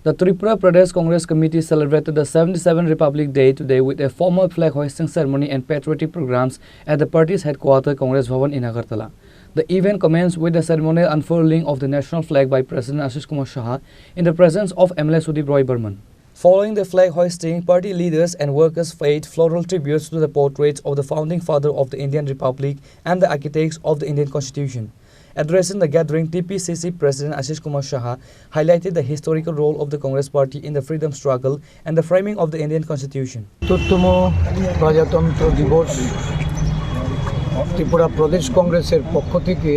The Tripura Pradesh Congress Committee celebrated the 77th Republic Day today with a formal flag hoisting ceremony and patriotic programs at the party's headquarters, Congress Bhavan in Agartala. The event commenced with the ceremonial unfurling of the national flag by President Ashish Kumar Saha in the presence of MLA Sudip Roy Burman. Following the flag hoisting, party leaders and workers paid floral tributes to the portraits of the founding father of the Indian Republic and the architects of the Indian Constitution. Addressing the gathering, TPCC President Ashish Kumar Saha highlighted the historical role of the Congress Party in the freedom struggle and the framing of the Indian Constitution. প্রজাতন্ত্র দিবস ত্রিপুরা প্রদেশ কংগ্রেসের পক্ষ থেকে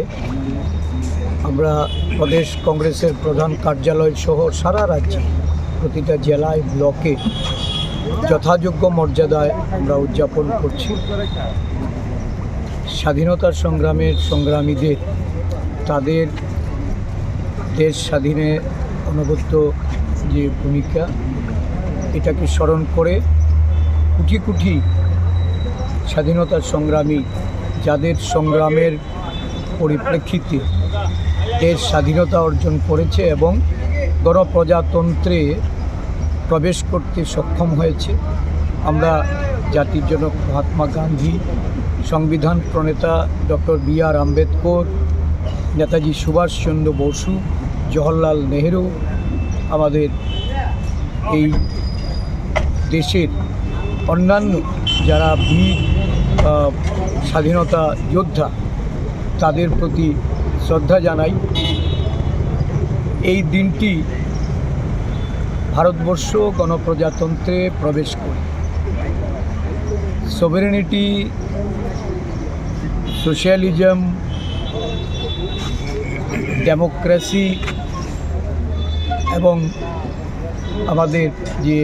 আমরা প্রদেশ কংগ্রেসের প্রধান কার্যালয় সহ সারা রাজ্যে প্রতিটা জেলায় ব্লকে যথাযোগ্য মর্যাদায় আমরা উদযাপন করছি। স্বাধীনতার সংগ্রামের সংগ্রামীদের তাদের দেশ স্বাধীনে অনবদ্য যে ভূমিকা এটাকে স্মরণ করে কোটি কোটি স্বাধীনতার সংগ্রামী যাদের সংগ্রামের পরিপ্রেক্ষিতে দেশ স্বাধীনতা অর্জন করেছে এবং গণপ্রজাতন্ত্রে প্রবেশ করতে সক্ষম হয়েছে। আমরা জাতির জনক মহাত্মা গান্ধী, সংবিধান প্রণেতা ডক্টর বি.আর. আম্বেদকর, নেতাজি সুভাষচন্দ্র বসু, জওহরলাল নেহেরু, আমাদের এই দেশের অন্যান্য যারা বীর স্বাধীনতা যোদ্ধা তাদের প্রতি শ্রদ্ধা জানাই। এই দিনটি ভারতবর্ষ গণপ্রজাতন্ত্রে প্রবেশ করে সভেরেনিটি, সোশ্যালিজম, ডেমোক্রেসি এবং আমাদের যে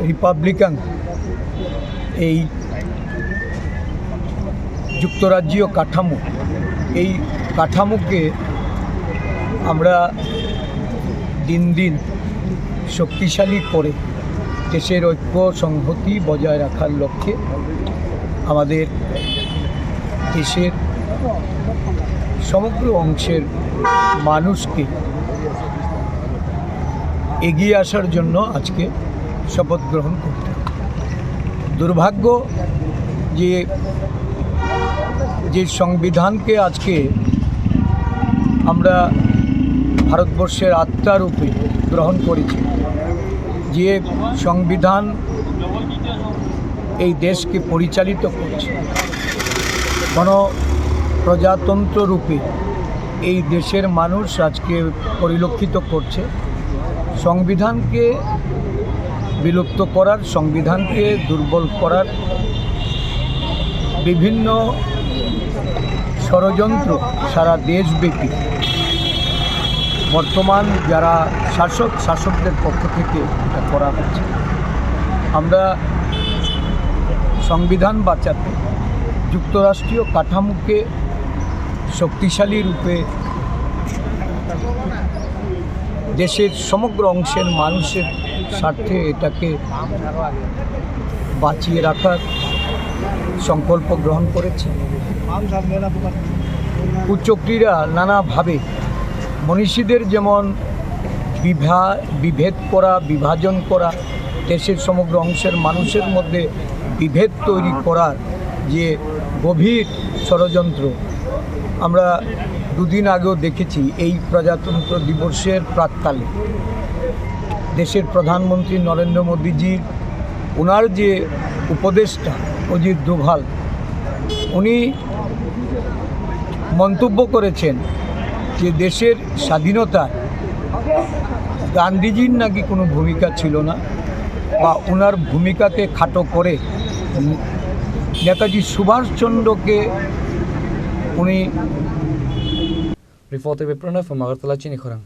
রিপাবলিকান এই যুক্তরাজ্যীয় কাঠামো, এই কাঠামোকে আমরা দিন দিন শক্তিশালী করে দেশের ঐক্য সংহতি বজায় রাখার লক্ষ্যে আমাদের দেশের সমগ্র অংশের মানুষকে এগিয়ে আসার জন্য আজকে শপথ গ্রহণ করতে হবে। দুর্ভাগ্য যে সংবিধানকে আজকে আমরা ভারতবর্ষের আত্মারূপে গ্রহণ করেছি, যে সংবিধান এই দেশকে পরিচালিত করছে, গণপ্রজাতন্ত্র রূপে এই দেশের মানুষ আজকে পরিলক্ষিত করছে। সংবিধানকে বিলুপ্ত করার, সংবিধানকে দুর্বল করার বিভিন্ন ষড়যন্ত্র সারা দেশব্যাপী বর্তমান যারা শাসকদের পক্ষ থেকে এটা করা হচ্ছে। আমরা সংবিধান বাঁচাতে যুক্তরাষ্ট্রীয় কাঠামোকে শক্তিশালী রূপে দেশের সমগ্র অংশের মানুষের স্বার্থে এটাকে বাঁচিয়ে রাখার সংকল্প গ্রহণ করেছে। কুচক্রীরা নানাভাবে মনীষীদের যেমন বিভেদ করা, বিভাজন করা, দেশের সমগ্র অংশের মানুষের মধ্যে বিভেদ তৈরি করার যে গভীর ষড়যন্ত্র আমরা দুদিন আগেও দেখেছি। এই প্রজাতন্ত্র দিবসের প্রাক্কালে দেশের প্রধানমন্ত্রী নরেন্দ্র মোদীজির ওনার যে উপদেষ্টা অজিত ডোভাল, উনি মন্তব্য করেছেন যে দেশের স্বাধীনতায় গান্ধীজির নাকি কোনো ভূমিকা ছিল না, বা ওনার ভূমিকাকে খাটো করে নেতাজি সুভাষচন্দ্রকে উনি Reported by Pranav from Agartala, Chinikhorang.